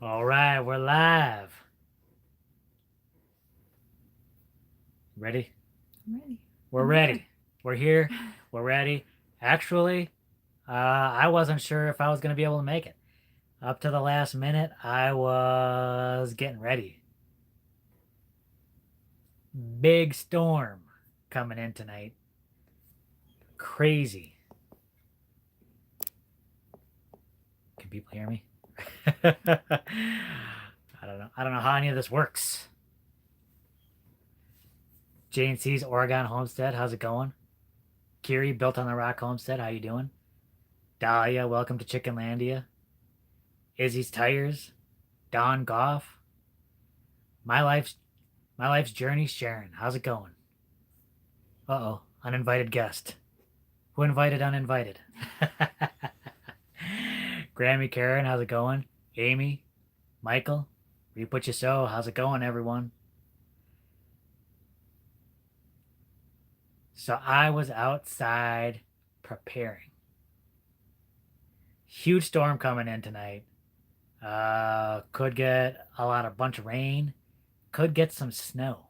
All right, we're live. Ready? I'm ready. We're I'm here. ready. We're here. We're ready. Actually, I wasn't sure if I was going to be able to make it. Up to the last minute, I was getting ready. Big storm coming in tonight. Crazy. Can people hear me? I don't know. I don't know how any of this works. JNC's Oregon Homestead, how's it going? Kiri, Built on the Rock Homestead, how you doing? Dahlia, welcome to Chickenlandia. Izzy's Tires, Don Goff, my life's my life's journey, Sharon. How's it going? Uh-oh, uninvited guest. Who invited uninvited? Grammy Karen, how's it going? Amy, Michael, where you put your so? How's it going, everyone? So I was outside preparing. Huge storm coming in tonight. Could get a bunch of rain. Could get some snow.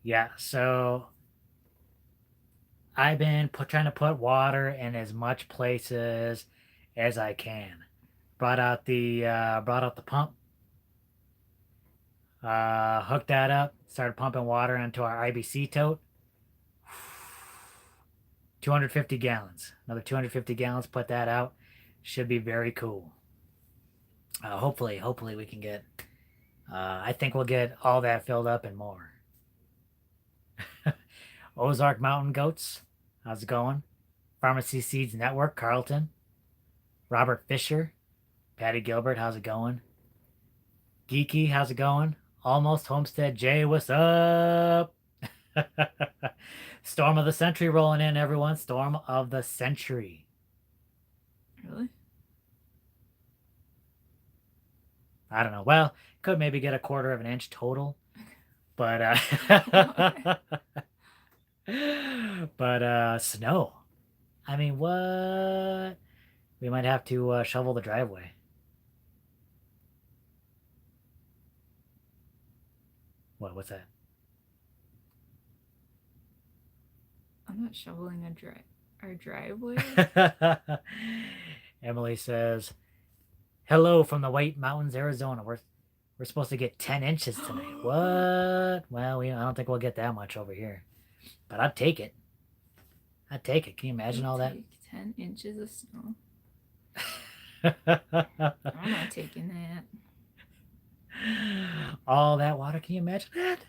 Yeah, so I've been trying to put water in as much places as I can. Brought out the pump, hooked that up, started pumping water into our IBC tote. 250 gallons. Another 250 gallons, put that out. Should be very cool. Hopefully we can get, I think we'll get all that filled up and more. Ozark Mountain Goats, how's it going? Pharmacy Seeds Network, Carlton. Robert Fisher, Patty Gilbert, how's it going? Geeky, how's it going? Almost Homestead Jay, what's up? Storm of the Century rolling in, everyone. Storm of the Century. Really? I don't know. Well, could maybe get a quarter of an inch total, but snow. I mean, what? We might have to shovel the driveway. What's that? I'm not shoveling our driveway. Emily says, "Hello from the White Mountains, Arizona. We're supposed to get 10 inches tonight. What? Well, I don't think we'll get that much over here, but I'd take it. I'd take it. Can you imagine all that? Take 10 inches of snow. I'm not taking that. All that water. Can you imagine that?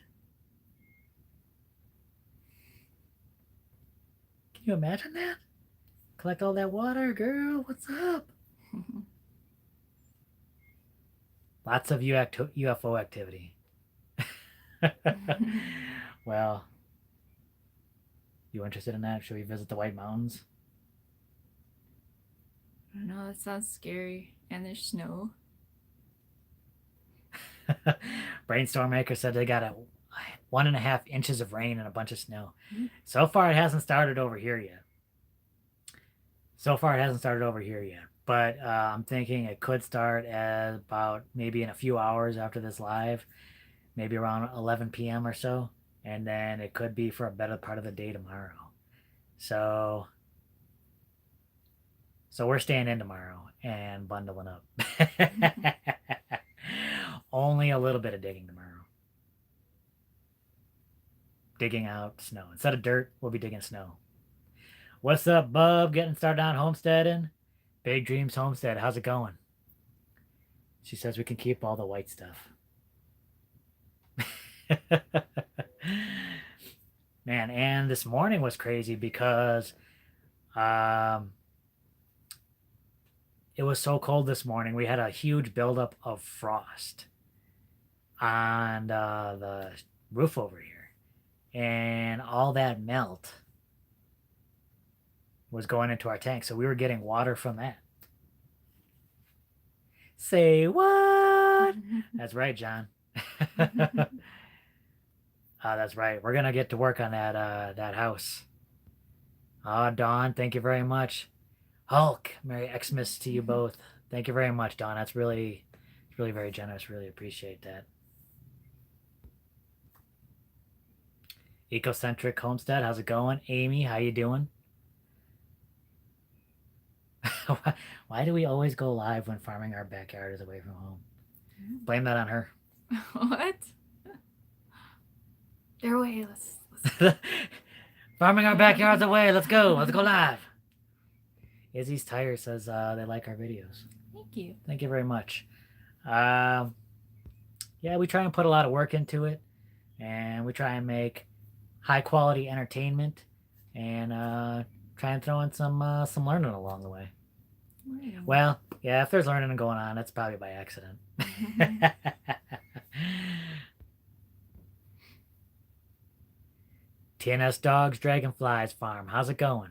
Can you imagine that? Collect all that water, girl. What's up? Lots of UFO activity. Well, you interested in that? Should we visit the White Mountains? I don't know, that sounds scary. And there's snow. Brainstorm Maker said they got 1.5 inches of rain and a bunch of snow. So far, it hasn't started over here yet. But I'm thinking it could start at about maybe in a few hours after this live, maybe around 11 p.m. or so. And then it could be for a better part of the day tomorrow. So we're staying in tomorrow and bundling up. Only a little bit of digging tomorrow. Digging out snow. Instead of dirt, we'll be digging snow. What's up, bub? Getting started on homesteading? Big Dreams Homestead. How's it going? She says we can keep all the white stuff. Man, and this morning was crazy because it was so cold this morning. We had a huge buildup of frost on the roof over here. And all that melt was going into our tank. So we were getting water from that. Say what? That's right, John. That's right. We're gonna get to work on that house. Dawn, thank you very much. Hulk, Merry Xmas to you both. Thank you very much, Don. That's really very generous. Really appreciate that. Ecocentric Homestead, how's it going? Amy, how you doing? Why do we always go live when farming our backyard is away from home? Blame that on her. What? They're away. Let's Farming our backyards away. Let's go. Let's go live. Izzy's Tire says they like our videos. Thank you. Thank you very much. Yeah, we try and put a lot of work into it, and we try and make high quality entertainment, and try and throw in some learning along the way. Well, yeah, if there's learning going on, that's probably by accident. TNS Dogs Dragonflies Farm, how's it going?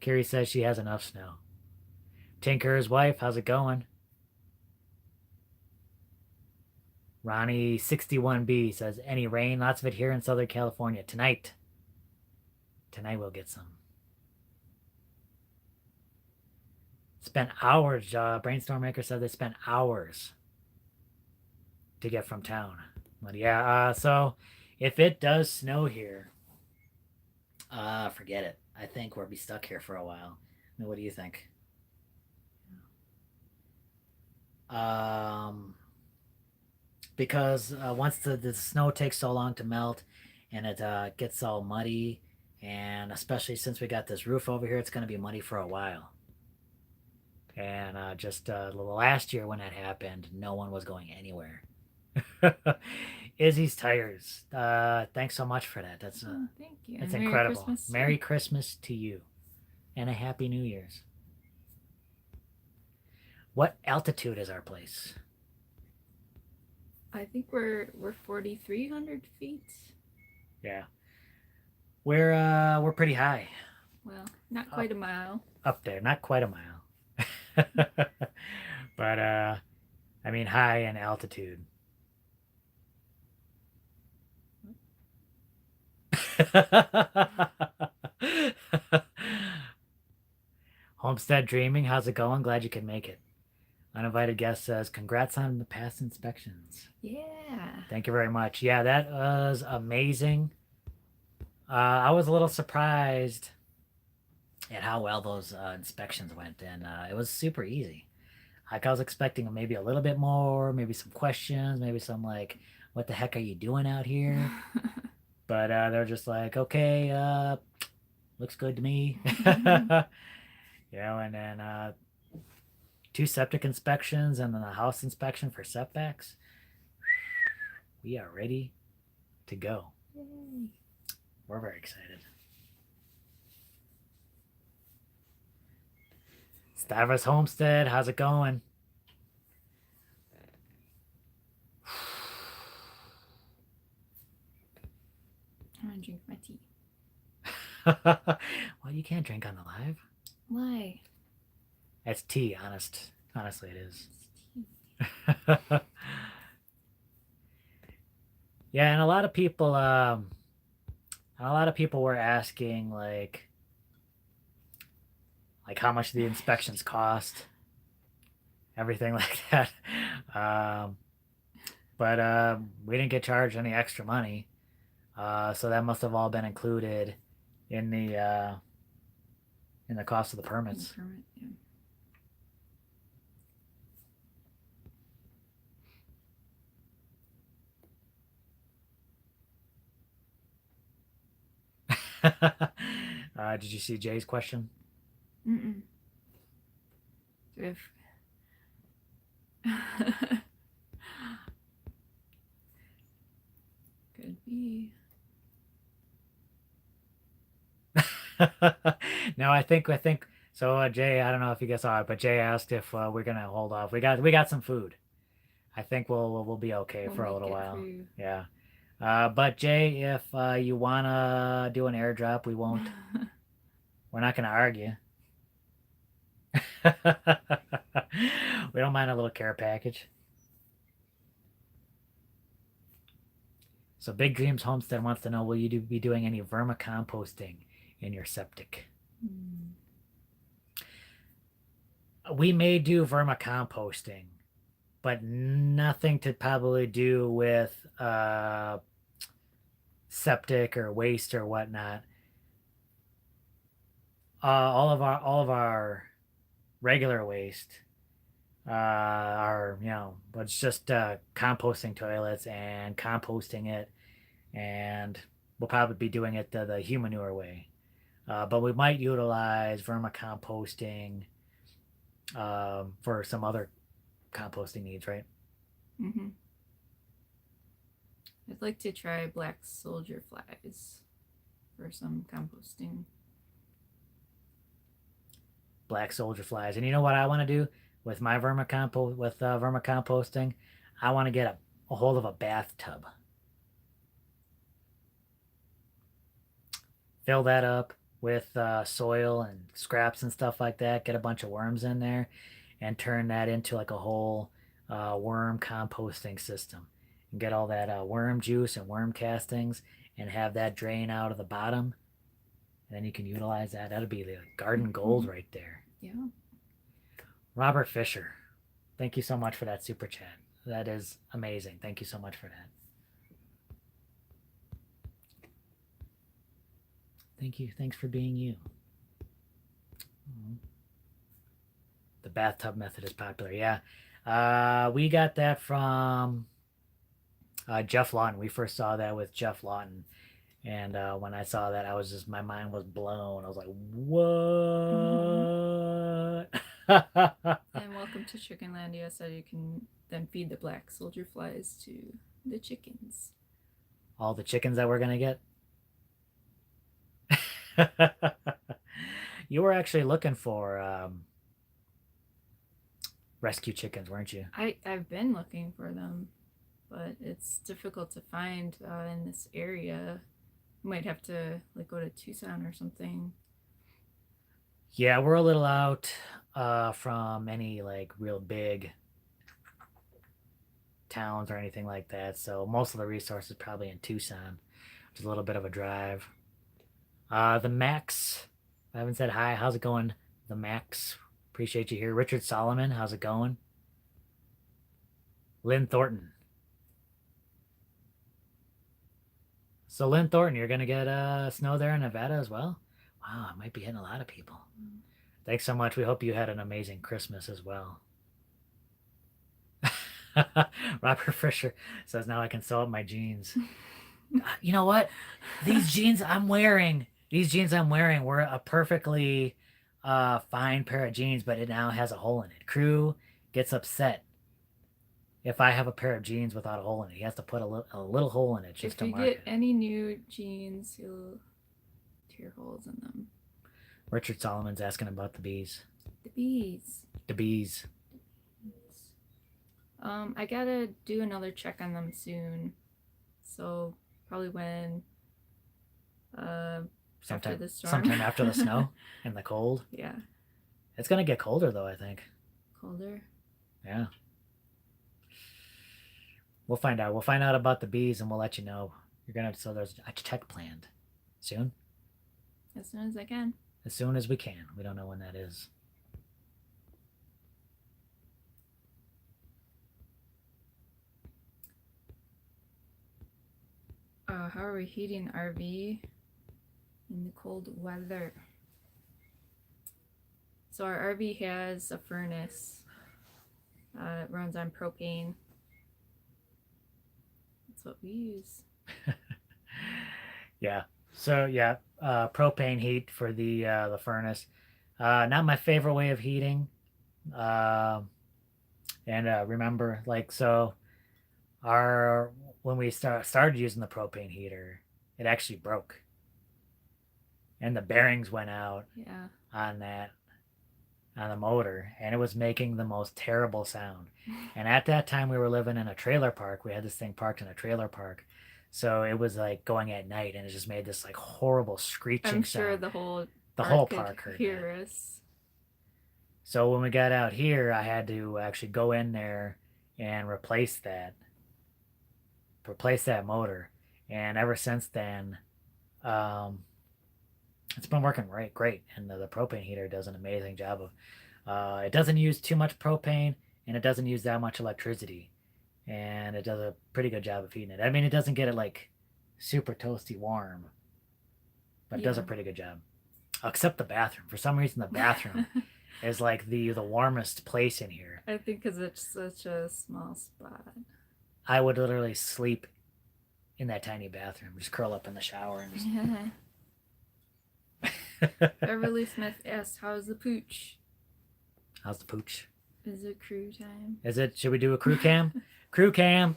Carrie says she has enough snow. Tinker's wife, how's it going? Ronnie 61B says, any rain? Lots of it here in Southern California. Tonight we'll get some. Spent hours. Brainstorm Maker said they spent hours to get from town. But yeah, so if it does snow here, forget it. I think we'll be stuck here for a while. I mean, what do you think? Because once the snow takes so long to melt and it gets all muddy, and especially since we got this roof over here, it's going to be muddy for a while. And just last year when that happened, no one was going anywhere. Izzy's Tires. Thanks so much for that. That's thank you. That's Merry incredible. Christmas. Merry Christmas to you, and a Happy New Year's. What altitude is our place? I think we're 4,300 feet. Yeah, we're pretty high. Well, not quite a mile. Up there, not quite a mile. But I mean high in altitude. Homestead Dreaming, how's it going? Glad you could make it. Uninvited guest says, congrats on the past inspections. Yeah. Thank you very much. Yeah, that was amazing. I was a little surprised at how well those inspections went, and it was super easy. Like I was expecting maybe a little bit more, maybe some questions, maybe some like, what the heck are you doing out here? But they're just like, okay, looks good to me. And then 2 septic inspections and then a house inspection for setbacks. We are ready to go. Yay. We're very excited. Stavros Homestead, how's it going? I'm gonna drink my tea. Well, you can't drink on the live. Why? It's tea, honestly it is. Yeah, and a lot of people were asking like how much the inspections cost, everything like that. But we didn't get charged any extra money, so that must have all been included in the cost of the permits. The permit, yeah. Did you see Jay's question? Mm-mm. If could be. No, I think so. Jay, I don't know if you guys saw it, but Jay asked if we're gonna hold off. We got some food. I think we'll be okay We'll for a make little it while. for you. Yeah. But Jay, if you wanna do an airdrop, we won't. We're not gonna argue. We don't mind a little care package. So Big Dreams Homestead wants to know, will you be doing any vermicomposting in your septic. Mm. We may do vermicomposting, but nothing to probably do with septic or waste or whatnot. All of our regular waste are, it's just composting toilets and composting it, and we'll probably be doing it the humanure way. But we might utilize vermicomposting for some other composting needs, right? Mm-hmm. I'd like to try black soldier flies for some composting. Black soldier flies. And you know what I want to do with my vermicomposting? I want to get a hold of a bathtub, fill that up with soil and scraps and stuff like that. Get a bunch of worms in there, and turn that into like a whole worm composting system. And get all that worm juice and worm castings, and have that drain out of the bottom. And then you can utilize that. That'd be the garden gold right there. Yeah. Robert Fisher, thank you so much for that super chat. That is amazing. Thank you so much for that. Thank you. Thanks for being you. The bathtub method is popular. Yeah. We got that from Jeff Lawton. We first saw that with Jeff Lawton. And when I saw that, my mind was blown. I was like, what? And welcome to Chickenlandia, so you can then feed the black soldier flies to the chickens. All the chickens that we're going to get? You were actually looking for rescue chickens, weren't you? I've been looking for them, but it's difficult to find in this area. You might have to like go to Tucson or something. Yeah, we're a little out from any like real big towns or anything like that. So most of the resources probably in Tucson, which is a little bit of a drive. The Max, I haven't said hi. How's it going? The Max, appreciate you here. Richard Solomon, how's it going? Lynn Thornton. So Lynn Thornton, you're gonna get snow there in Nevada as well? Wow, it might be hitting a lot of people. Thanks so much. We hope you had an amazing Christmas as well. Robert Fisher says now I can sew up my jeans. You know what? These jeans I'm wearing were a perfectly fine pair of jeans, but it now has a hole in it. Crew gets upset if I have a pair of jeans without a hole in it. He has to put a little hole in it just to If you mark get it. any new jeans, you'll tear holes in them. Richard Solomon's asking about the bees. The bees. The bees. I gotta do another check on them soon. So probably when after the storm. Sometime after the snow and the cold. Yeah. It's gonna get colder though, I think. Colder. Yeah. We'll find out. We'll find out about the bees and we'll let you know. So there's a check planned soon. As soon as I can. As soon as we can. We don't know when that is. How are we heating RV in the cold weather? So our RV has a furnace. It runs on propane. That's what we use. Yeah. So yeah, propane heat for the furnace. Not my favorite way of heating. Remember, like, so when we started using the propane heater, it actually broke, and the bearings went out. Yeah. On the motor, and it was making the most terrible sound. And at that time, we were living in a trailer park. We had this thing parked in a trailer park, so it was like going at night, and it just made this like horrible screeching sound. I'm sure the whole park heard hear that. us. So when we got out here, I had to actually go in there and replace that motor. And ever since then, It's been working great, and the propane heater does an amazing job of. It doesn't use too much propane, and it doesn't use that much electricity, and it does a pretty good job of heating it. I mean, it doesn't get it like super toasty warm, but it does a Yeah. pretty good job. Except the bathroom. For some reason, the bathroom is like the warmest place in here. I think because it's such a small spot. I would literally sleep in that tiny bathroom, just curl up in the shower and just. Beverly Smith asks, "How's the pooch? How's the pooch? Is it crew time?" Is it? Should we do a crew cam? Crew cam.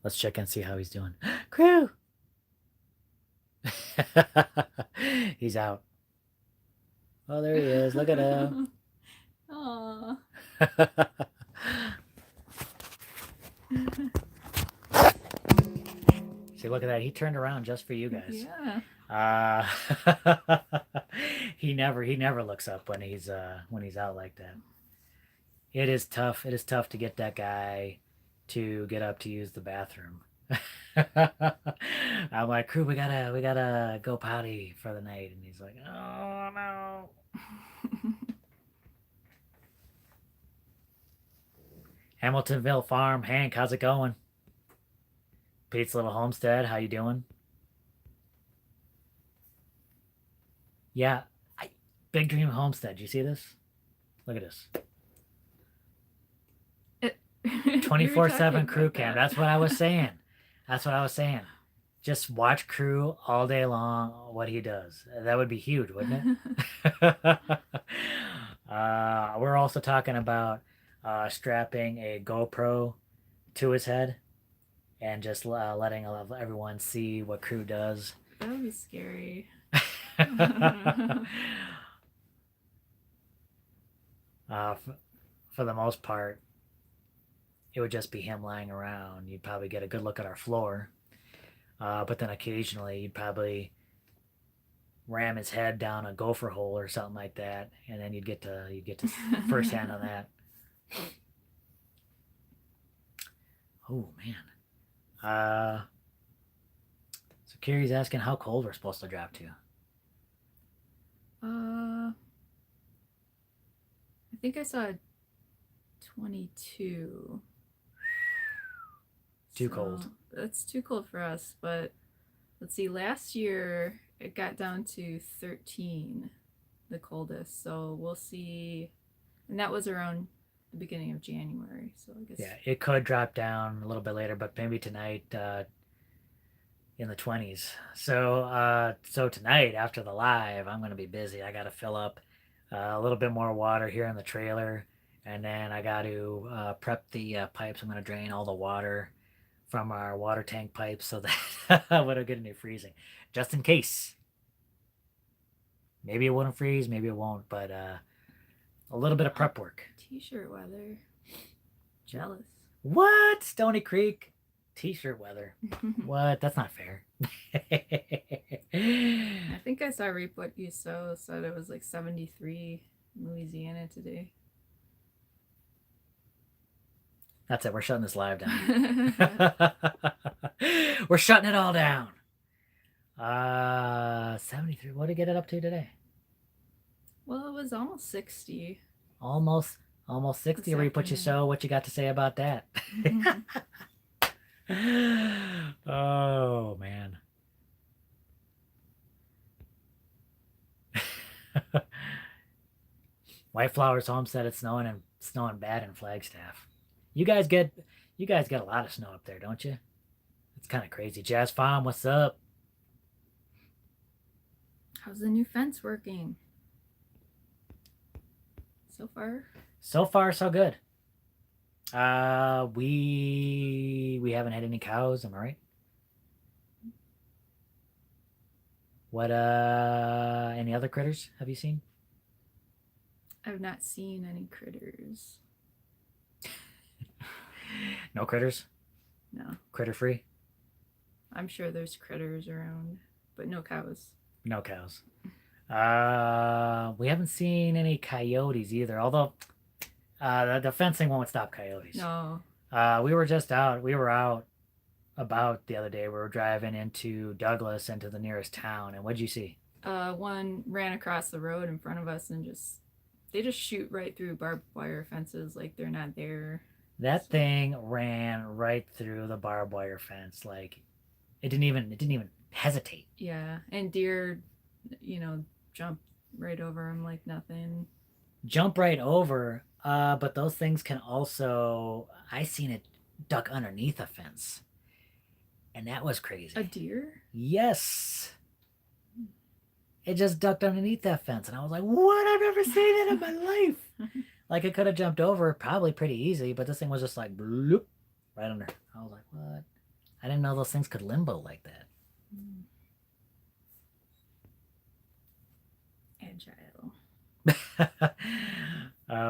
Let's check and see how he's doing. Crew. He's out. Oh, there he is. Look at him. Aww. See, look at that. He turned around just for you guys. Yeah. He never looks up when he's out like that. It is tough. It is tough to get that guy to get up to use the bathroom. I'm like, crew, we gotta go potty for the night, and he's like, oh no. Hamiltonville Farm, Hank, how's it going? Pete's Little Homestead, how you doing? Yeah, Big Dream Homestead. You see this? Look at this. 24/7 crew cam. That's what I was saying. That's what I was saying. Just watch crew all day long, what he does. That would be huge, wouldn't it? We're also talking about strapping a GoPro to his head and just letting everyone see what crew does. That would be scary. For the most part, it would just be him lying around. You'd probably get a good look at our floor. But then occasionally you'd probably ram his head down a gopher hole or something like that, and then you'd get to first hand on that. Oh man. So Carrie's asking how cold we're supposed to drop to. I think I saw 22. Too cold. That's too cold for us, but let's see, last year it got down to 13, the coldest. So we'll see. And that was around the beginning of January. So I guess. Yeah, it could drop down a little bit later, but maybe tonight in the 20s. So tonight after the live, I'm going to be busy. I got to fill up a little bit more water here in the trailer, and then I got to prep the pipes. I'm going to drain all the water from our water tank pipes so that we don't get any freezing, just in case. Maybe it wouldn't freeze, maybe it won't, but a little bit of prep work. T-shirt weather. Jealous. What? Stony Creek? T-shirt weather. What? That's not fair. I think I saw Reap What You Sow said it was like 73 in Louisiana today. That's it. We're shutting this live down. We're shutting it all down. 73. What did it get it up to today? Well, it was almost 60. Almost 60. Reap What You Sow. What you got to say about that? Oh man. White Flowers Homestead, it's snowing bad in Flagstaff. You guys get a lot of snow up there, don't you? It's kind of crazy. Jazz Farm, what's up? How's the new fence working? So far? So far, so good. We haven't had any cows, am I right? What any other critters have you seen? I've not seen any critters. No critters? No. Critter free? I'm sure there's critters around, but no cows. No cows. We haven't seen any coyotes either, although the fencing won't stop coyotes. No. We were just out. We were out about the other day. We were driving into Douglas, into the nearest town, and what'd you see? One ran across the road in front of us and they just shoot right through barbed wire fences like they're not there. That So thing ran right through the barbed wire fence. Like it didn't even hesitate. yeah, and deer, you know, jump right over them like nothing. Jump right over. But those things can also I seen it duck underneath a fence. And that was A crazy. deer? Yes. It just ducked underneath that fence. And I was like, what? I've never seen it in my life. Like it could have jumped over probably pretty easy, but this thing was just like bloop, right under. I was like, what? I didn't know those things could limbo like that. Agile.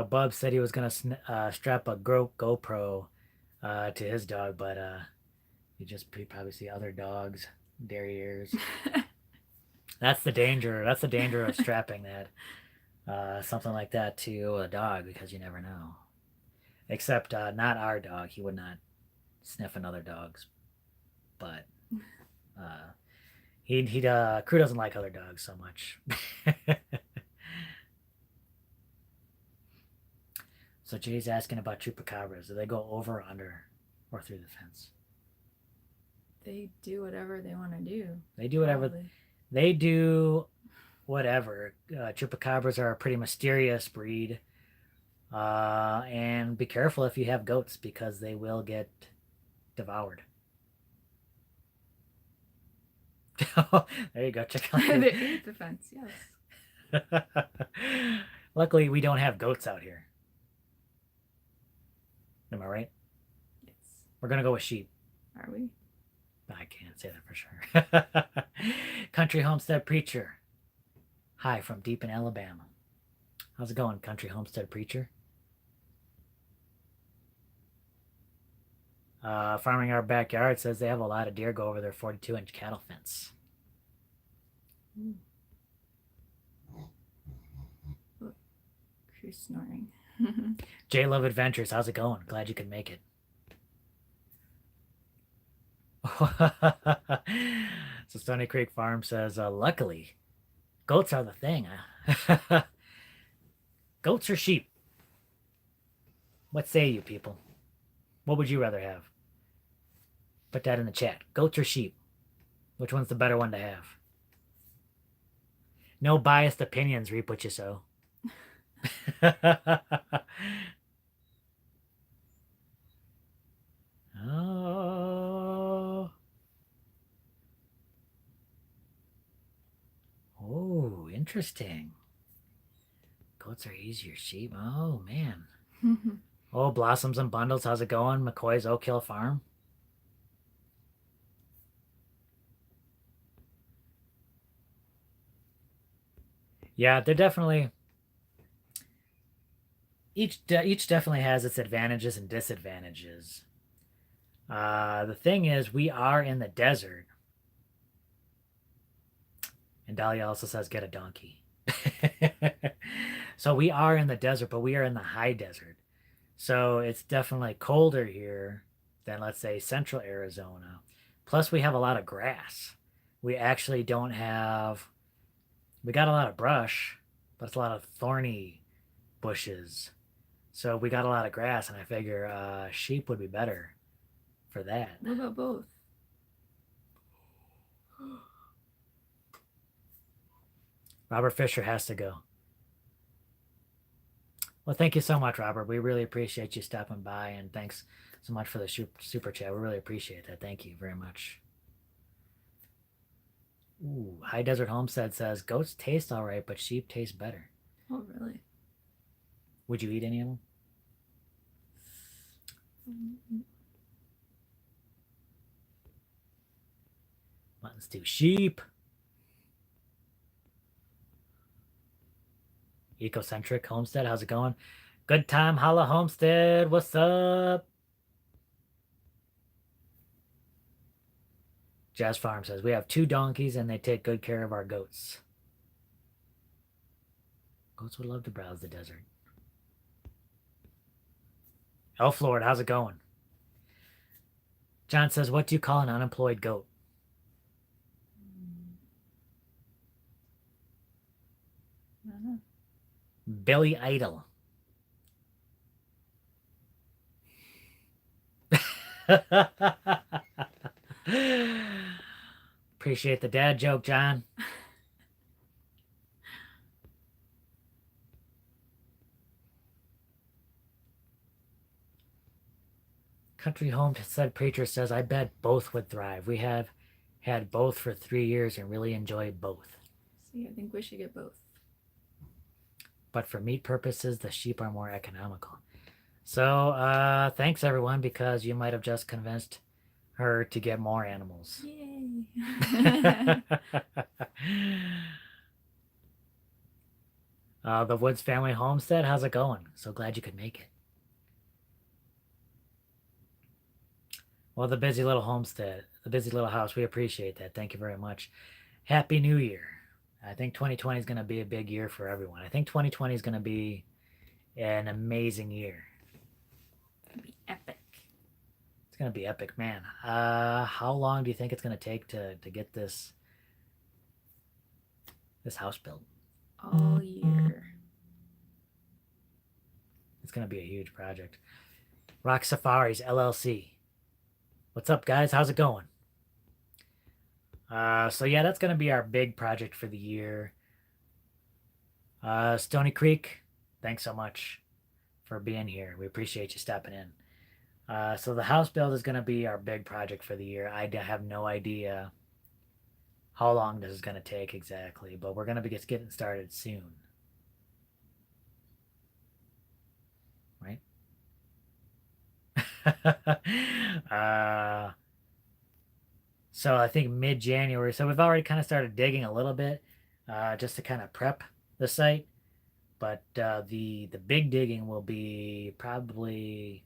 Bub said he was gonna strap a GoPro to his dog, but you probably see other dogs, derriers. That's the danger. That's the danger of strapping that something like that to a dog because you never know. Except not our dog. He would not sniff another dog's butt. Uh, he Crew doesn't like other dogs so much. So Jay's asking about chupacabras. Do they go over, under, or through the fence? They do whatever they want to do. They do whatever. Probably. They do whatever. Chupacabras are a pretty mysterious breed. And be careful if you have goats because they will get devoured. There you go. Check out They ate the fence, yes. Luckily, we don't have goats out here. Am I right? Yes. We're gonna go with sheep. Are we? I can't say that for sure. Country Homestead Preacher. Hi from deep in Alabama. How's it going, Country Homestead Preacher? Farming Our Backyard says they have a lot of deer go over their 42-inch cattle fence. Ooh. Look, she's snoring. J Love Adventures, how's it going? Glad you could make it. So Stony Creek Farm says, luckily, goats are the thing. Goats or sheep? What say you people? What would you rather have? Put that in the chat. Goats or sheep? Which one's the better one to have? No biased opinions, reap what you sow. Oh. Oh, interesting. Goats are easier. Sheep. Oh, man. Oh, Blossoms and Bundles. How's it going? McCoy's Oak Hill Farm. Yeah, they're definitely each definitely has its advantages and disadvantages. The thing is, we are in the desert, and Dahlia also says get a donkey. So we are in the desert, but we are in the high desert. So it's definitely colder here than, let's say, central Arizona. Plus, we have a lot of grass. We actually don't have, we got a lot of brush, but it's a lot of thorny bushes. So we got a lot of grass, and I figure sheep would be better for that. What about both? Robert Fisher has to go. Well, thank you so much, Robert. We really appreciate you stopping by, and thanks so much for the super chat. We really appreciate that. Thank you very much. Ooh, High Desert Homestead says goats taste all right, but sheep taste better. Oh, really? Would you eat any of them? Mutton stew, sheep. Ecocentric Homestead, how's it going? Good time, Holla Homestead. What's up? Jazz Farm says we have 2 donkeys and they take good care of our goats. Goats would love to browse the desert. Elf Lord, how's it going? John says, what do you call an unemployed goat? I don't know. Billy Idol. Appreciate the dad joke, John. Country Homestead Preacher says, I bet both would thrive. We have had both for 3 years and really enjoy both. See, I think we should get both. But for meat purposes, the sheep are more economical. So, thanks everyone, because you might have just convinced her to get more animals. Yay! The Woods Family Homestead, how's it going? So glad you could make it. Well, the busy little homestead, the busy little house, we appreciate that. Thank you very much. Happy New Year. I think 2020 is going to be a big year for everyone. I think 2020 is going to be an amazing year. It'd be epic. It's going to be epic, man. How long do you think it's going to take to get this house built? All year. It's going to be a huge project. Rock Safaris LLC. What's up, guys? How's it going? So yeah, that's going to be our big project for the year. Stony Creek, thanks so much for being here. We appreciate you stepping in. So the house build is going to be our big project for the year. I have no idea how long this is going to take exactly, but we're going to be just getting started soon. Right? So I think mid-January. So we've already kind of started digging a little bit, just to kind of prep the site. But the big digging will be probably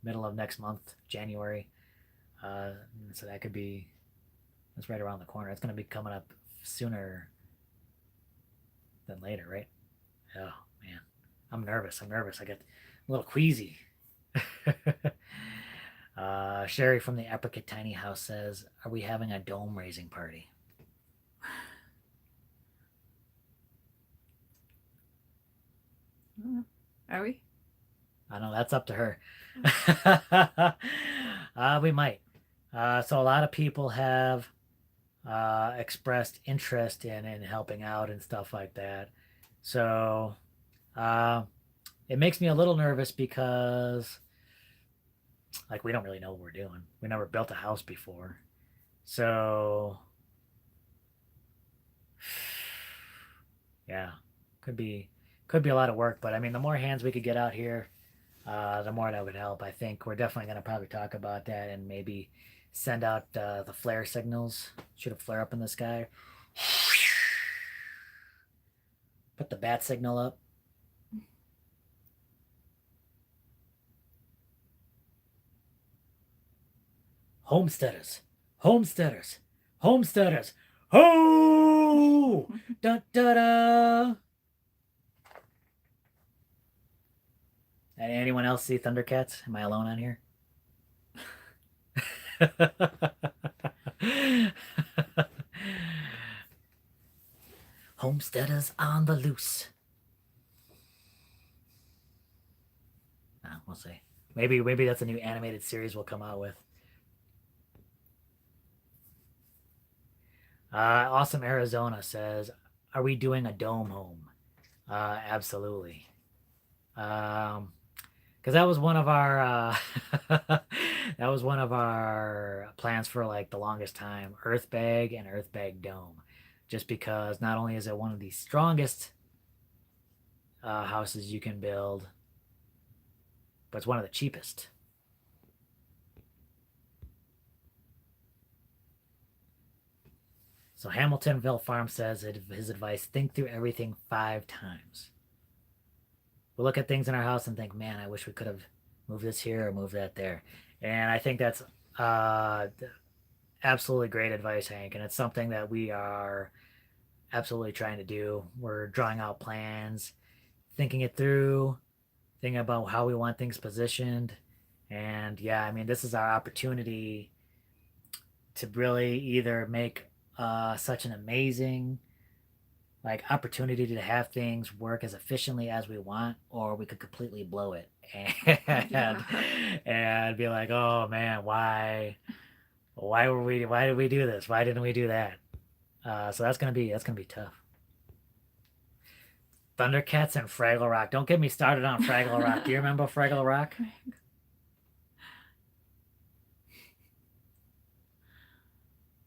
middle of next month, January. So that's right around the corner. It's going to be coming up sooner than later, right? Oh man, I'm nervous. I get a little queasy. Sherry from the Apricot Tiny House says, are we having a dome raising party? Are we? I know that's up to her. We might. So a lot of people have expressed interest in helping out and stuff like that. So it makes me a little nervous because like we don't really know what we're doing. We never built a house before. So yeah, could be a lot of work, but I mean the more hands we could get out here, the more that would help. I think we're definitely going to probably talk about that and maybe send out the flare signals. Shoot a flare up in the sky. Put the bat signal up. Homesteaders. Homesteaders. Homesteaders. Ho! Da da da. Anyone else see Thundercats? Am I alone on here? Homesteaders on the loose. We'll see. Maybe that's a new animated series we'll come out with. Awesome Arizona says, "Are we doing a dome home?" Absolutely. Because that was one of our that was one of our plans for like the longest time, earth bag and earth bag dome, just because not only is it one of the strongest houses you can build, but it's one of the cheapest. So Hamiltonville Farm says his advice: think through everything 5 times. We look at things in our house and think, man, I wish we could have moved this here or moved that there. And I think that's absolutely great advice, Hank. And it's something that we are absolutely trying to do. We're drawing out plans, thinking it through, thinking about how we want things positioned. And yeah, I mean, this is our opportunity to really either make such an amazing like opportunity to have things work as efficiently as we want, or we could completely blow it and Yeah. and be like, oh man, why did we do this? Why didn't we do that? So that's gonna be tough. Thundercats and Fraggle Rock. Don't get me started on Fraggle Rock. Do you remember Fraggle Rock?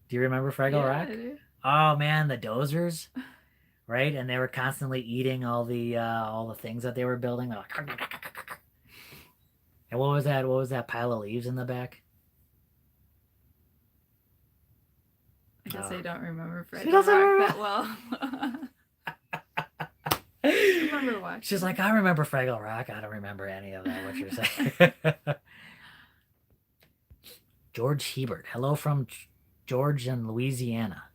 Do you remember Fraggle Yeah, Rock? it is. Oh man, the dozers, right? And they were constantly eating all the things that they were building. They're like, and what was that? What was that pile of leaves in the back? I guess Oh, I don't remember she Fraggle doesn't Rock remember. that well. I just remember She's watching like, it. I remember Fraggle Rock. I don't remember any of that. What you're saying? George Hebert. Hello from George in Louisiana.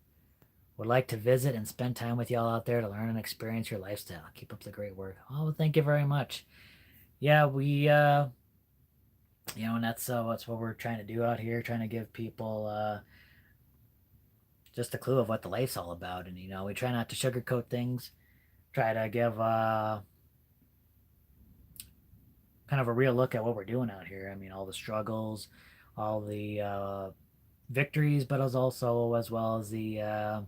Would like to visit and spend time with y'all out there to learn and experience your lifestyle. Keep up the great work. Oh, well, thank you very much. Yeah, and that's what we're trying to do out here, trying to give people just a clue of what the life's all about. And we try not to sugarcoat things. Try to give kind of a real look at what we're doing out here. I mean, all the struggles, all the victories, but as well as the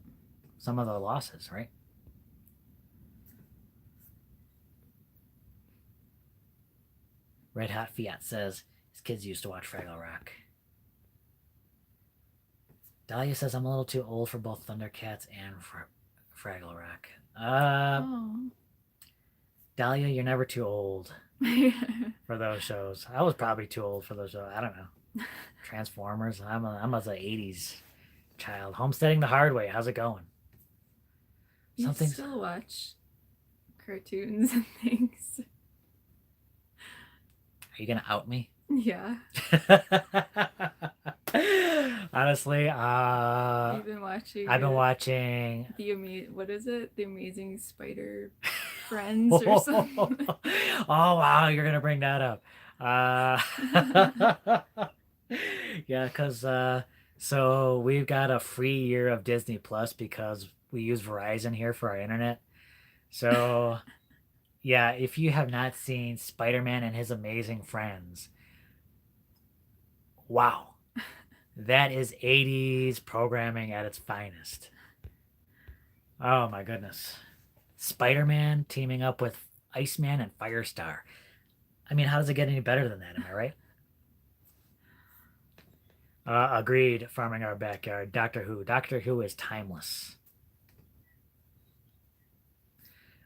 some of the losses, right? Red Hot Fiat says his kids used to watch Fraggle Rock. Dahlia says I'm a little too old for both Thundercats and Fraggle Rock. Oh. Dahlia, you're never too old for those shows. I was probably too old for those shows. I don't know. Transformers. I'm a '80s child. Homesteading the Hard Way. How's it going? You Something's. still watch cartoons and things. Are you gonna out me? Yeah. Honestly, You've been watching I've been watching. what is it? The Amazing Spider Friends or Oh something. wow, you're gonna bring that up. Yeah, because so we've got a free year of Disney Plus because we use Verizon here for our internet. So yeah, if you have not seen Spider-Man and His Amazing Friends, wow, that is '80s programming at its finest. Oh my goodness. Spider-Man teaming up with Iceman and Firestar. I mean, how does it get any better than that? Am I right? Agreed. Farming our backyard. Doctor Who. Doctor Who is timeless.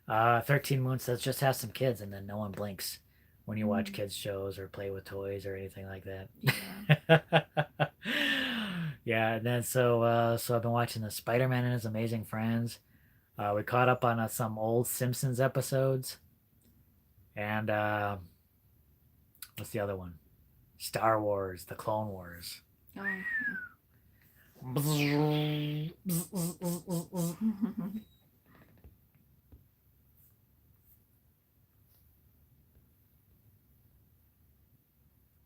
13 Moon says just have some kids and then no one blinks when you watch kids shows or play with toys or anything like that. Yeah. Yeah, and then so I've been watching the Spider-Man and His Amazing Friends. We caught up on some old Simpsons episodes, and what's the other one? Star Wars, The Clone Wars. Oh.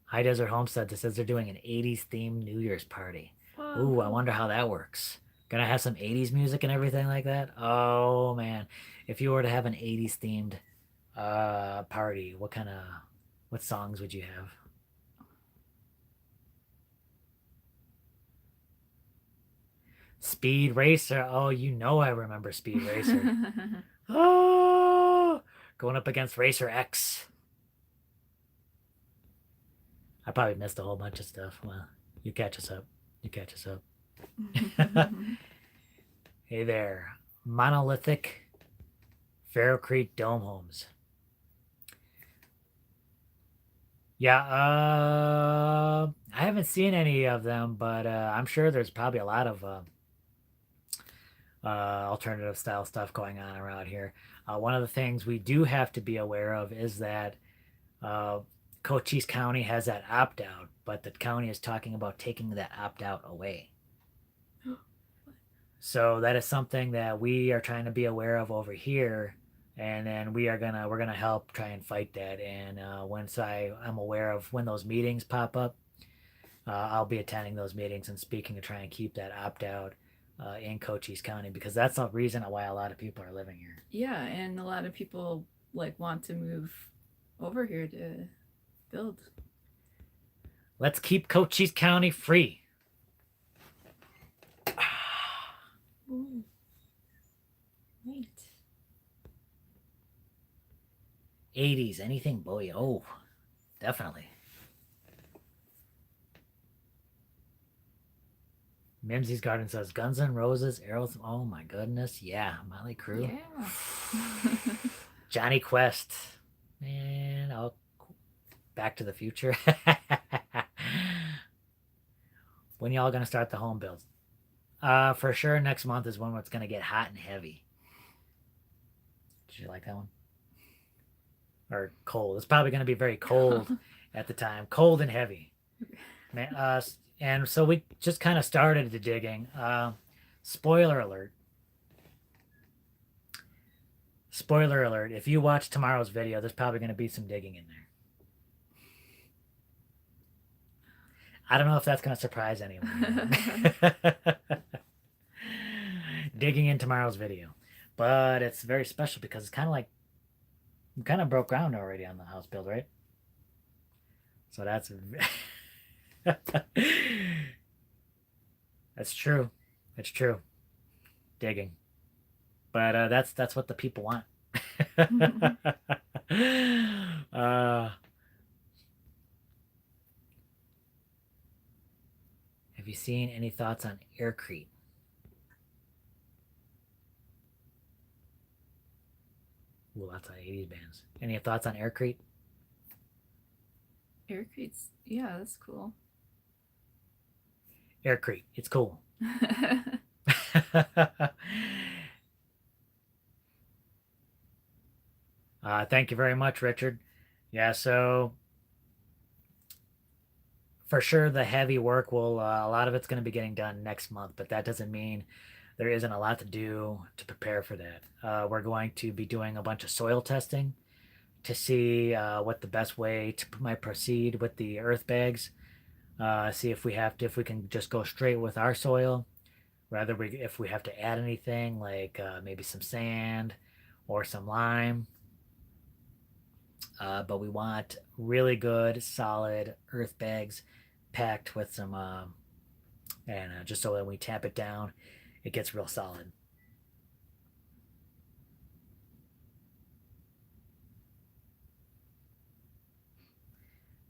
High Desert Homestead that says they're doing an '80s themed New Year's party. Oh, Ooh, I cool. wonder how that works. Gonna have some '80s music and everything like that. Oh man, if you were to have an '80s themed party, what songs would you have? Speed Racer. Oh, I remember Speed Racer. Oh, going up against Racer X. I probably missed a whole bunch of stuff. Well, you catch us up. You catch us up. Hey there. Monolithic Farrow Creek Dome Homes. Yeah, I haven't seen any of them, but I'm sure there's probably a lot of alternative style stuff going on around here. One of the things we do have to be aware of is that uh, Cochise County has that opt out, but the county is talking about taking that opt out away. So that is something that we are trying to be aware of over here and then we're gonna help try and fight that. And once I'm aware of when those meetings pop up, I'll be attending those meetings and speaking to try and keep that opt out in Cochise County, because that's the reason why a lot of people are living here. Yeah, and a lot of people like want to move over here to build. Let's keep Cochise County free. Ooh. Right. 80s, anything boy. Oh, definitely. Mimsy's Garden says Guns N' Roses, Arrows. Oh my goodness. Yeah, Motley Crue. Yeah. Johnny Quest. Man, I'll Back to the Future. When y'all gonna start the home builds? For sure next month is when it's gonna get hot and heavy. Did you like that one? Or cold. It's probably gonna be very cold at the time. Cold and heavy. Man, and so we just kind of started the digging. Spoiler alert. Spoiler alert. If you watch tomorrow's video, there's probably going to be some digging in there. I don't know if that's going to surprise anyone. Digging in tomorrow's video. But it's very special because it's kind of like we kind of broke ground already on the house build, right? So that's that's true. It's true. Digging. But that's what the people want. Have you seen any thoughts on Aircrete? Ooh, lots of 80s bands. Any thoughts on Aircrete? Aircrete's, yeah, that's cool. Aircrete, it's cool. Thank you very much, Richard. Yeah, so for sure the heavy work will, a lot of it's going to be getting done next month, but that doesn't mean there isn't a lot to do to prepare for that. We're going to be doing a bunch of soil testing to see what the best way might proceed with the earth bags. See if we can just go straight with our soil, if we have to add anything like maybe some sand or some lime. But we want really good, solid earth bags packed with some, and just so that when we tap it down, it gets real solid.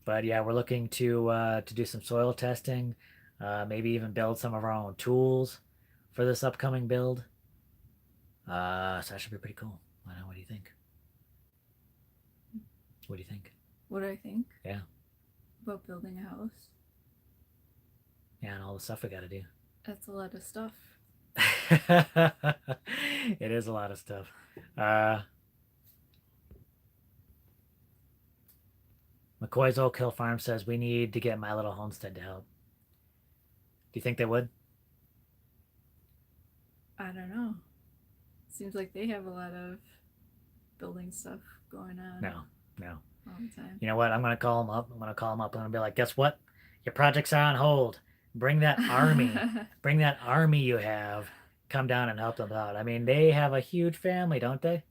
But yeah, we're looking to do some soil testing, maybe even build some of our own tools for this upcoming build. So that should be pretty cool. I don't know. What do you think? What do you think? What do I think? Yeah. About building a house? Yeah, and all the stuff we got to do. That's a lot of stuff. It is a lot of stuff. McCoy's Oak Hill Farm says we need to get My Little Homestead to help. Do you think they would? I don't know. Seems like they have a lot of building stuff going on. No. All the time. You know what? I'm gonna call them up. I'm gonna be like, guess what? Your projects are on hold. Bring that army. Bring that army you have. Come down and help them out. I mean, they have a huge family, don't they?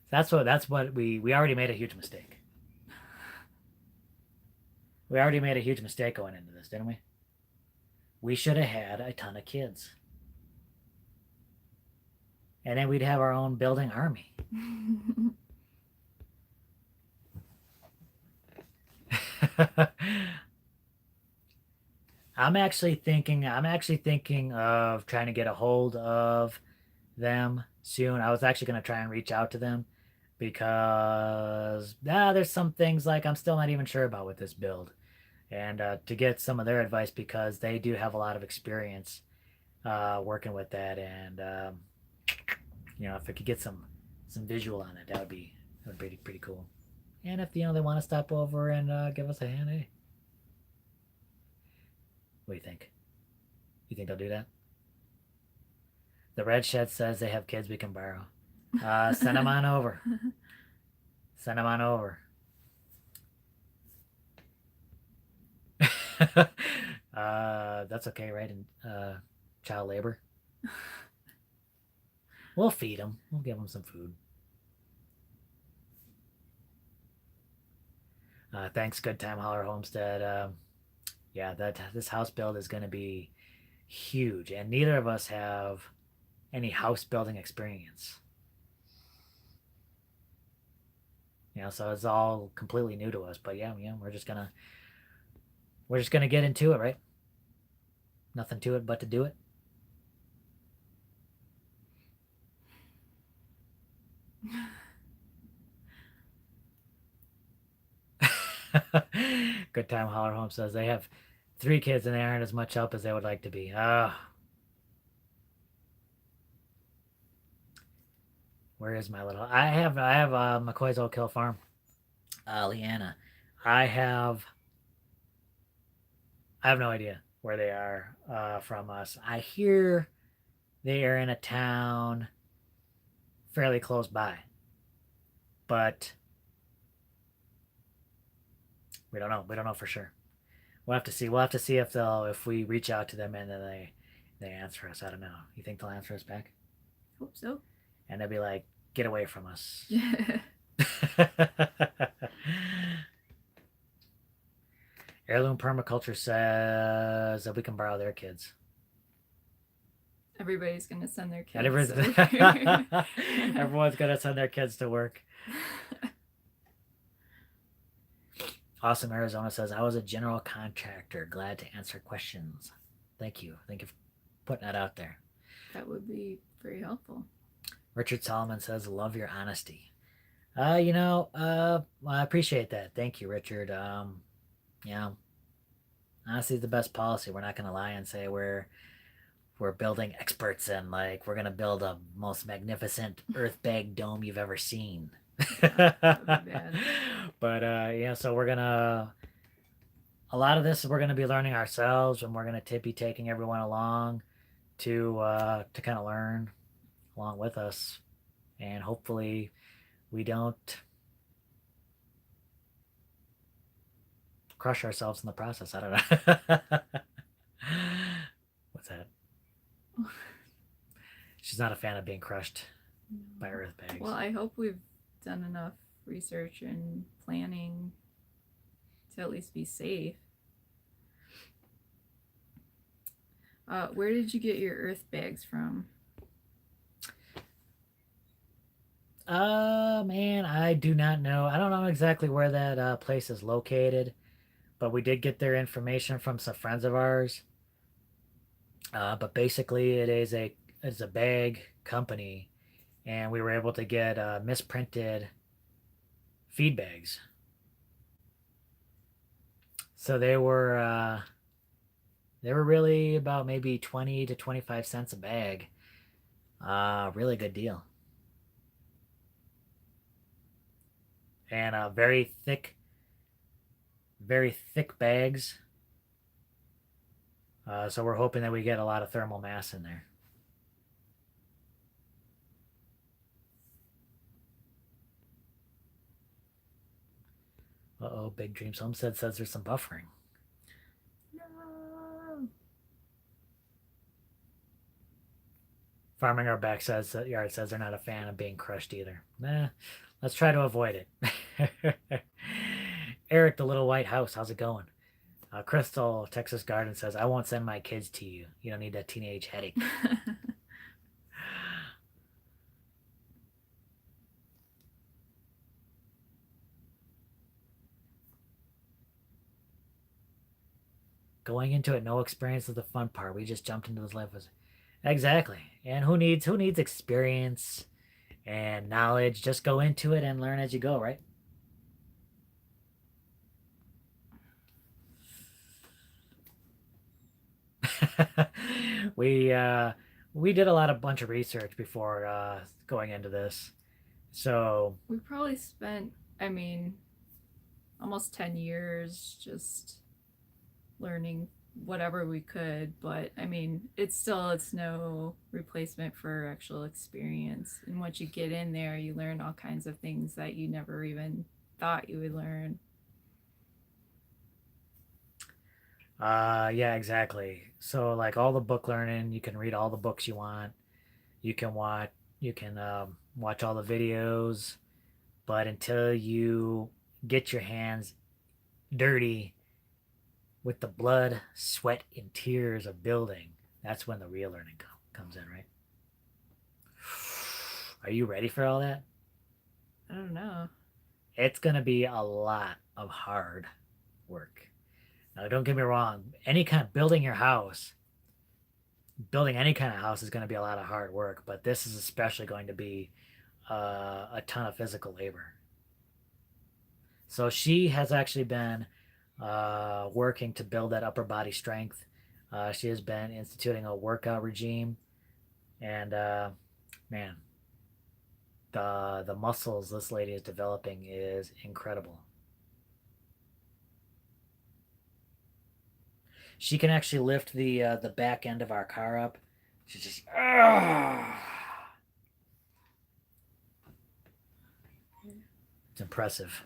That's what we already made a huge mistake. We already made a huge mistake going into this, didn't we? We should have had a ton of kids. And then we'd have our own building army. I'm actually thinking of trying to get a hold of them soon. I was actually going to try and reach out to them because there's some things like I'm still not even sure about with this build, and to get some of their advice because they do have a lot of experience working with that. And if I could get some visual on it, that would be pretty cool. And if they want to stop over and give us a hand, hey, what do you think? You think they'll do that? The Red Shed says they have kids we can borrow. Send them on over. Send them on over. That's okay, right? And child labor. We'll feed them. We'll give them some food. Thanks, Good Time Holler Homestead. Yeah, that this house build is going to be huge, and neither of us have any house building experience. So it's all completely new to us. But yeah, we're just gonna get into it, right? Nothing to it but to do it. Good Time Holler Home says they have 3 kids and they aren't as much help as they would like to be. Where is my little? I have McCoy's Oak Hill Farm. Leanna, I have I have no idea where they are from us. I hear they are in a town fairly close by, but we don't know. We don't know for sure. We'll have to see. We'll have to see if we reach out to them and then they answer us. I don't know. You think they'll answer us back? Hope so. And they'll be like, "Get away from us." Yeah. Heirloom Permaculture says that we can borrow their kids. Everybody's gonna send their kids. Everyone's gonna send their kids to work. Awesome Arizona says, I was a general contractor. Glad to answer questions. Thank you. Thank you for putting that out there. That would be very helpful. Richard Solomon says, love your honesty. I appreciate that. Thank you, Richard. Honesty is the best policy. We're not going to lie and say we're building experts and like we're going to build a most magnificent earth bag dome you've ever seen. Yeah, that would be bad. But so we're gonna a lot of this we're gonna be learning ourselves, and we're gonna be taking everyone along to kind of learn along with us, and hopefully we don't crush ourselves in the process. I don't know. What's that? She's not a fan of being crushed by earth bags. Well, I hope we've done enough research and planning to at least be safe. Where did you get your earth bags from? Man, I do not know. I don't know exactly where that place is located, but we did get their information from some friends of ours. But basically, it's a bag company, and we were able to get misprinted feed bags. So they were really about maybe 20 to 25 cents a bag. Really good deal. And very thick bags. So we're hoping that we get a lot of thermal mass in there. Uh-oh, Big Dreams Homestead says there's some buffering. No. Farming Our Backyard says they're not a fan of being crushed either. Let's try to avoid it. Eric, the Little White House, how's it going? Crystal, Texas Garden says, I won't send my kids to you. You don't need that teenage headache. Going into it, no experience is the fun part. We just jumped into this life. Exactly. And who needs experience and knowledge? Just go into it and learn as you go, right? We did a bunch of research before going into this. So we probably spent, I mean, almost 10 years just learning whatever we could, but I mean, it's no replacement for actual experience. And once you get in there, you learn all kinds of things that you never even thought you would learn. Yeah, exactly. So like all the book learning, you can read all the books you want. You can watch all the videos, but until you get your hands dirty with the blood, sweat, and tears of building, that's when the real learning comes in, right? Are you ready for all that? I don't know. It's gonna be a lot of hard work. Now, don't get me wrong. Any kind of building any kind of house is going to be a lot of hard work, but this is especially going to be a ton of physical labor. So she has actually been working to build that upper body strength. She has been instituting a workout regime, and man, the muscles this lady is developing is incredible. She can actually lift the back end of our car up. She's just it's impressive.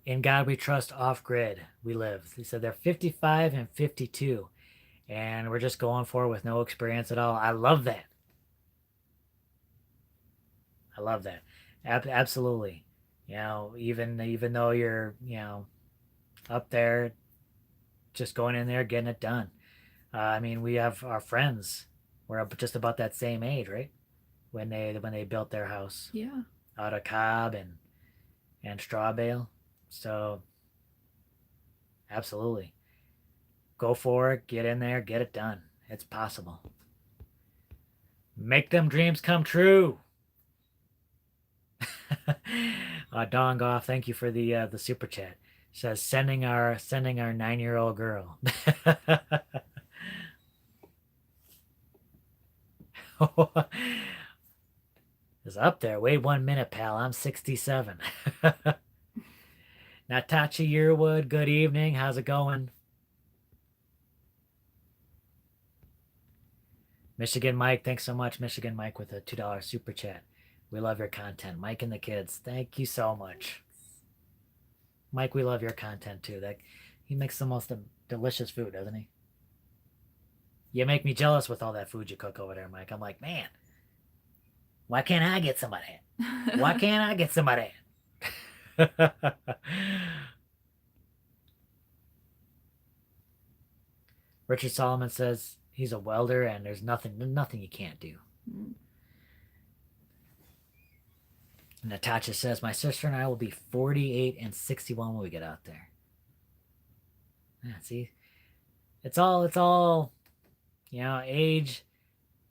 In God we trust, off grid we live. He said they're 55 and 52, and we're just going for it with no experience at all. I love that. I love that. Absolutely. Even though you're up there, just going in there, getting it done. I mean, we have our friends. We're just about that same age, right? When they built their house Yeah. out of cob and straw bale. So absolutely. Go for it, get in there, get it done. It's possible. Make them dreams come true. Don Goff, thank you for the super chat. Says sending our 9-year-old girl. Is up there. Wait 1 minute, pal. I'm 67. Natasha Yearwood, good evening. How's it going? Michigan Mike, thanks so much, Michigan Mike, with a $2 super chat. We love your content. Mike and the kids, thank you so much. Mike, we love your content too. That he makes the most delicious food, doesn't he? You make me jealous with all that food you cook over there, Mike. I'm like, man, why can't I get some of that? Why can't I get some of that? Richard Solomon says he's a welder and there's nothing you can't do. Natasha says my sister and I will be 48 and 61 when we get out there. Yeah, see, it's all age,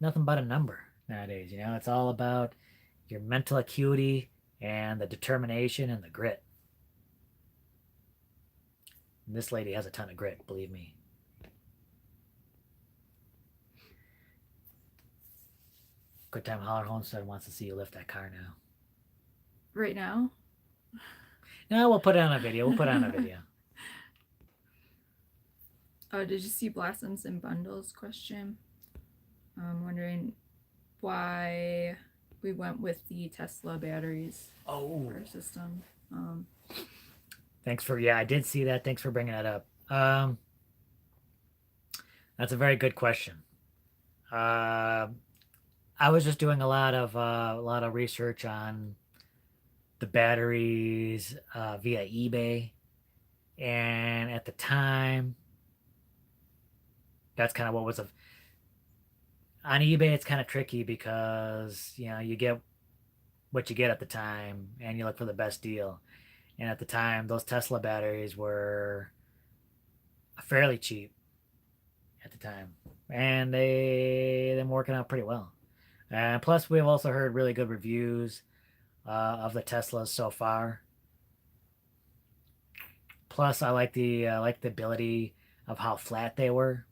nothing but a number nowadays. It's all about your mental acuity and the determination and the grit. And this lady has a ton of grit, believe me. Good Time Holler Homestead wants to see you lift that car now. Right now? No, we'll put it on a video. We'll put it on a video. Oh, did you see Blossoms and Bundles question? I'm wondering why we went with the Tesla batteries Oh, for our system. I did see that. Thanks for bringing that up. That's a very good question. I was just doing a lot of research on the batteries via eBay, and at the time, that's kind of what was on eBay. It's kind of tricky because you get what you get at the time, and you look for the best deal. And at the time, those Tesla batteries were fairly cheap at the time, and they've been working out pretty well. And plus, we've also heard really good reviews of the Teslas so far. Plus, I like the ability of how flat they were,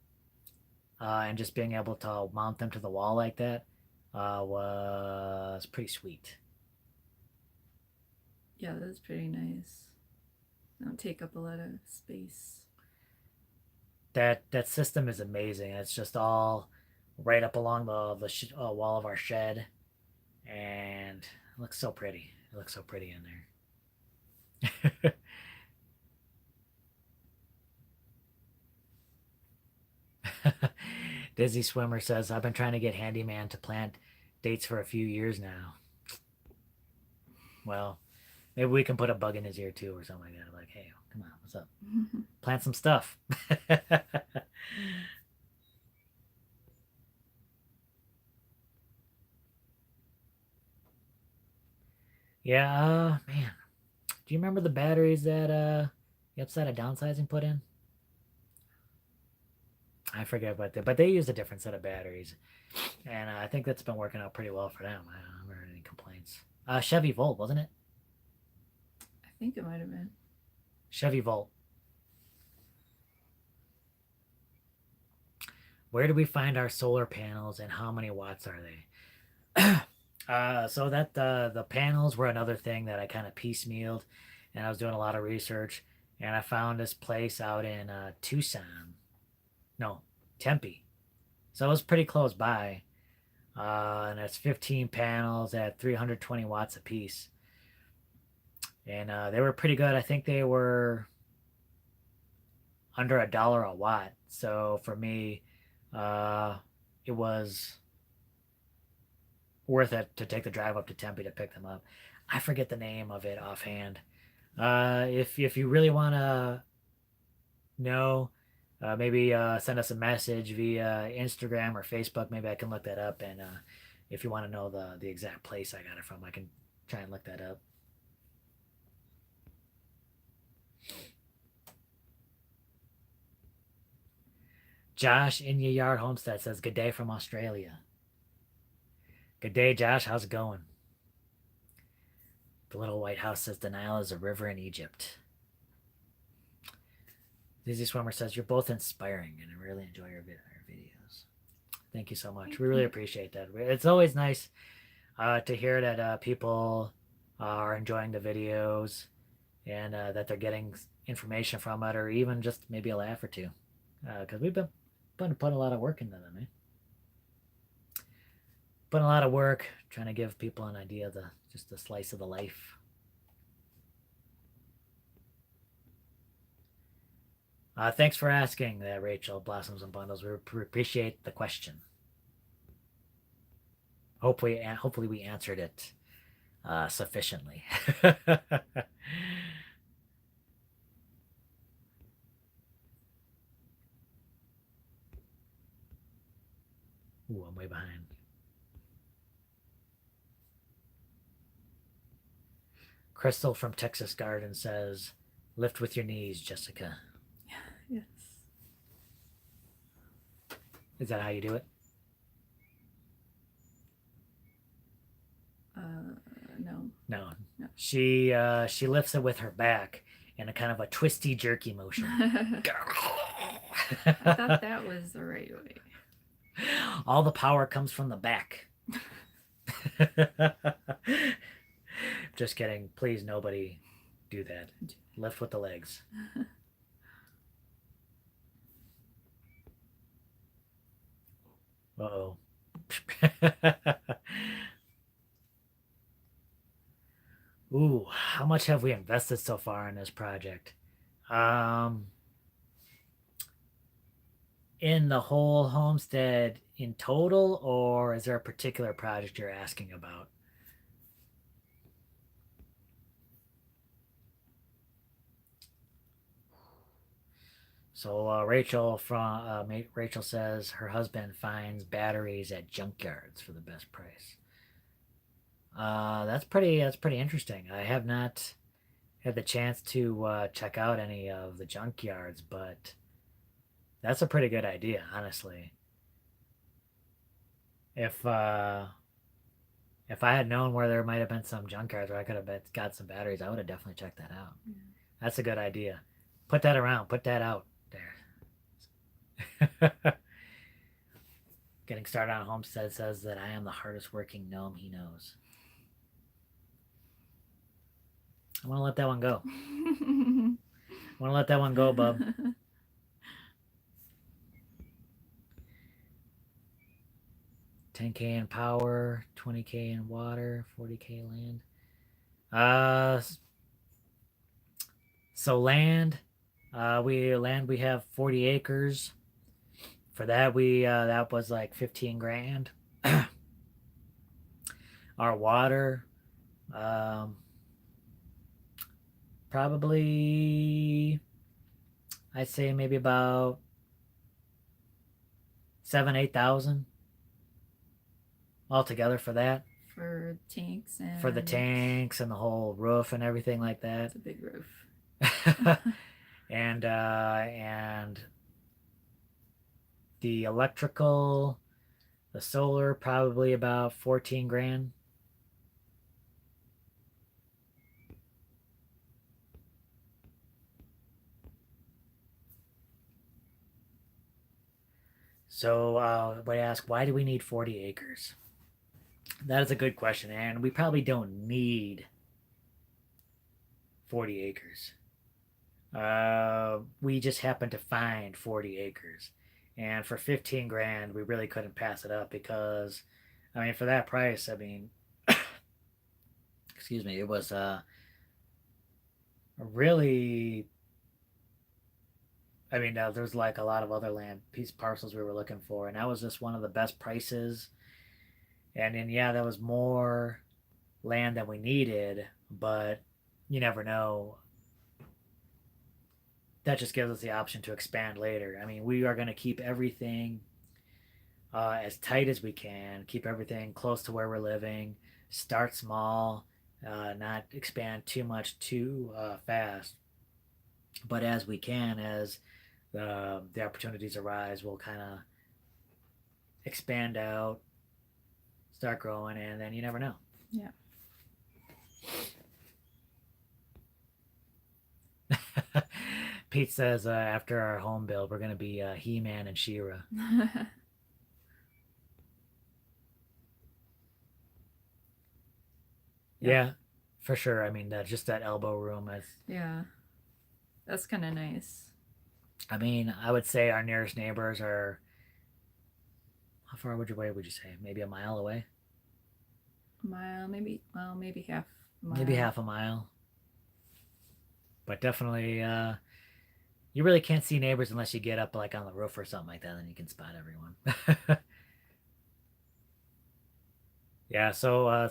and just being able to mount them to the wall like that was pretty sweet. Yeah, that's pretty nice. They don't take up a lot of space. That system is amazing. It's just all right up along the wall of our shed, and it looks so pretty. It looks so pretty in there. Dizzy Swimmer says, I've been trying to get Handyman to plant dates for a few years now. Well, maybe we can put a bug in his ear too or something like that. Like, hey, come on, what's up? Plant some stuff. Yeah, man. Do you remember the batteries that the upside of downsizing put in? I forget about that, but they used a different set of batteries, and I think that's been working out pretty well for them. I haven't heard any complaints. Chevy Volt, wasn't it? I think it might have been. Chevy Volt. Where do we find our solar panels, and how many watts are they? So that the panels were another thing that I kind of piecemealed, and I was doing a lot of research, and I found this place out in Tucson, no, Tempe. So it was pretty close by, and it's 15 panels at 320 watts a piece, and they were pretty good. I think they were under $1 a watt. So for me, uh, it was worth it to take the drive up to Tempe to pick them up. I forget the name of it offhand. If you really want to know, maybe send us a message via Instagram or Facebook. Maybe I can look that up. And if you want to know the exact place I got it from, I can try and look that up. Josh in your yard homestead says, "Good day from Australia." Good day, Josh. How's it going? The little white house says, "The Nile is a river in Egypt." Dizzy Swimmer says, "You're both inspiring, and I really enjoy your videos." Thank you so much. We really appreciate that. It's always nice to hear that people are enjoying the videos, and that they're getting information from it, or even just maybe a laugh or two, because we've been putting a lot of work into them, eh? Putting a lot of work trying to give people an idea of just a slice of the life. Thanks for asking that, Rachel. Blossoms and Bundles. We appreciate the question. Hopefully we answered it sufficiently. Ooh, I'm way behind. Crystal from Texas Garden says, "Lift with your knees, Jessica." Yes. Is that how you do it? No. No. No. She lifts it with her back in a kind of a twisty, jerky motion. I thought that was the right way. All the power comes from the back. Just kidding. Please, nobody do that. Lift with the legs. Uh-oh. Ooh, how much have we invested so far in this project? Um, in the whole homestead in total, or is there a particular project you're asking about? So Rachel says her husband finds batteries at junkyards for the best price. That's pretty interesting. I have not had the chance to check out any of the junkyards, but that's a pretty good idea, honestly. If uh, if I had known where there might have been some junkyards where I could have got some batteries, I would have definitely checked that out. Yeah. That's a good idea. Put that around. Put that out there. Getting started on homestead says that I am the hardest working gnome he knows. I want to let that one go. I want to let that one go, bub. 10K in power, 20K in water, 40K land. Uh, so land, we have 40 acres. For that that was like 15 grand. Our water, um, probably I'd say maybe about 7-8 thousand altogether for that. For tanks For the and tanks and the whole roof and everything like that. it's a big roof. And the electrical, the solar, probably about 14 grand. So we ask, why do we need 40 acres? That is a good question, and we probably don't need 40 acres. We just happened to find 40 acres. And for 15 grand, we really couldn't pass it up because, I mean, for that price, I mean, excuse me, it was really, I mean, there's like a lot of other land piece parcels we were looking for, and that was just one of the best prices. And then, yeah, that was more land than we needed, but you never know. That just gives us the option to expand later. I mean, we are going to keep everything as tight as we can, keep everything close to where we're living, start small, not expand too much too fast. But as we can, as the opportunities arise, we'll kind of expand out, start growing, and then you never know. Yeah. Pete says after our home build, we're going to be He-Man and She-Ra. Yeah, for sure. I mean, just that elbow room is. Yeah. That's kind of nice. I mean, I would say our nearest neighbors are. How far away would you say? Maybe a mile away? A mile, maybe. Well, maybe half a mile. Maybe half a mile. But definitely, you really can't see neighbors unless you get up like on the roof or something like that, then you can spot everyone. Yeah, so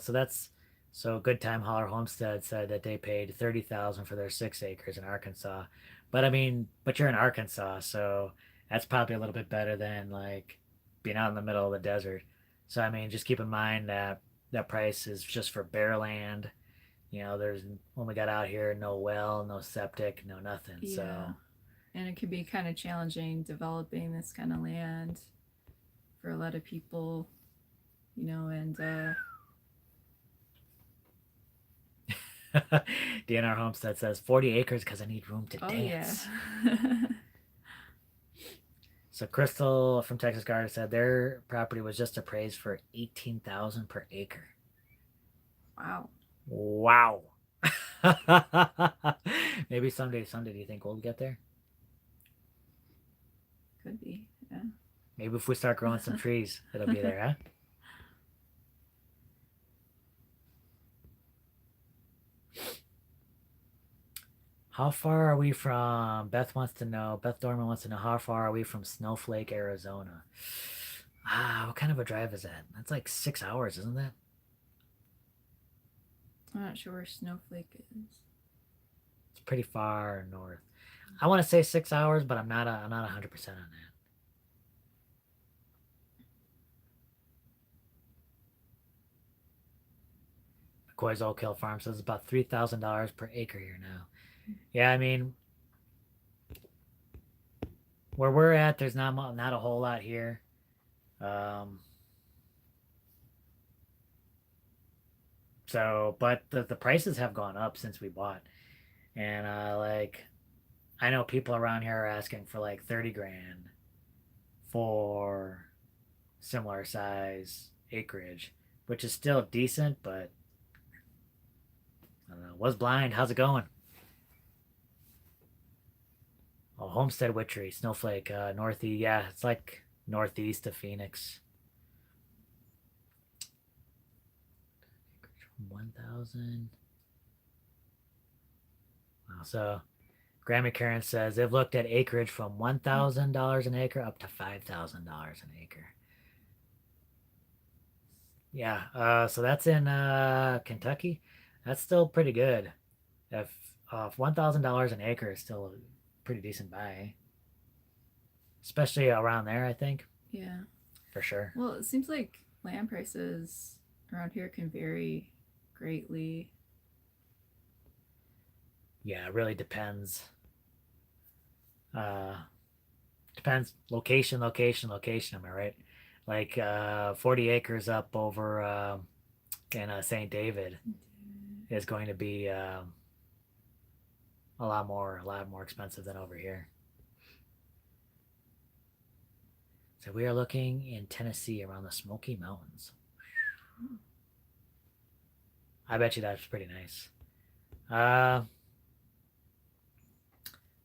Good Time Holler Homestead said that they paid 30,000 for their 6 acres in Arkansas. But I mean, but you're in Arkansas, so that's probably a little bit better than like being out in the middle of the desert. So I mean, just keep in mind that that price is just for bare land. You know, there's when we got out here, no well, no septic, no nothing. Yeah. So And it can be kind of challenging developing this kind of land for a lot of people, you know, and DNR Homestead says 40 acres because I need room to dance. Yeah. So Crystal from Texas Garden said their property was just appraised for 18,000 per acre. Wow. Wow. Maybe someday do you think we'll get there? Could be. Yeah. Maybe if we start growing some trees, it'll be there, huh? How far are we from? Beth Dorman wants to know how far are we from Snowflake, Arizona? What kind of a drive is that? That's like 6 hours, isn't that? I'm not sure where Snowflake is. It's pretty far north. I want to say 6 hours, but I'm not 100% on that. McCoy's Oak Hill Farm says it's about $3,000 per acre here now. Yeah, I mean, where we're at, there's not a whole lot here. So, but the prices have gone up since we bought, and like I know people around here are asking for like 30 grand for similar size acreage, which is still decent, but I don't know. Was blind. How's it going? Oh, Homestead Witchery, Snowflake, northeast. Yeah, it's like northeast of Phoenix. 1,000. Wow. So Grammy Karen says they've looked at acreage from $1,000 an acre up to $5,000 an acre. Yeah. So that's in Kentucky. That's still pretty good. If $1,000 an acre is still a pretty decent buy, especially around there, I think Yeah. for sure. Well, it seems like land prices around here can vary greatly. Yeah, it really depends. Uh, Depends location, location, location. Am I right? Like 40 acres up over in St. David is going to be a lot more expensive than over here. So we are looking in Tennessee around the Smoky Mountains. I bet you that's pretty nice. Uh,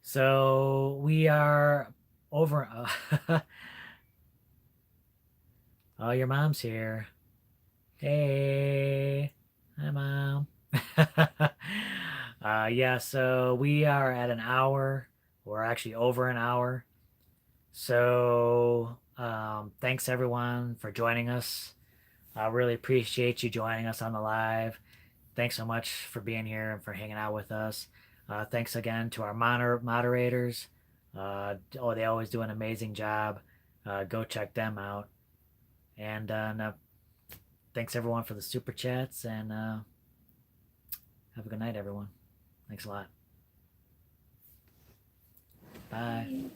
so we are over. Oh, your mom's here. Hey, hi, mom. Yeah, so we are at an hour. We're actually over an hour. So, thanks everyone for joining us. I really appreciate you joining us on the live. Thanks so much for being here and for hanging out with us. Thanks again to our moderators. Oh, they always do an amazing job. Go check them out. And thanks everyone for the super chats. And have a good night, everyone. Thanks a lot. Bye. Right.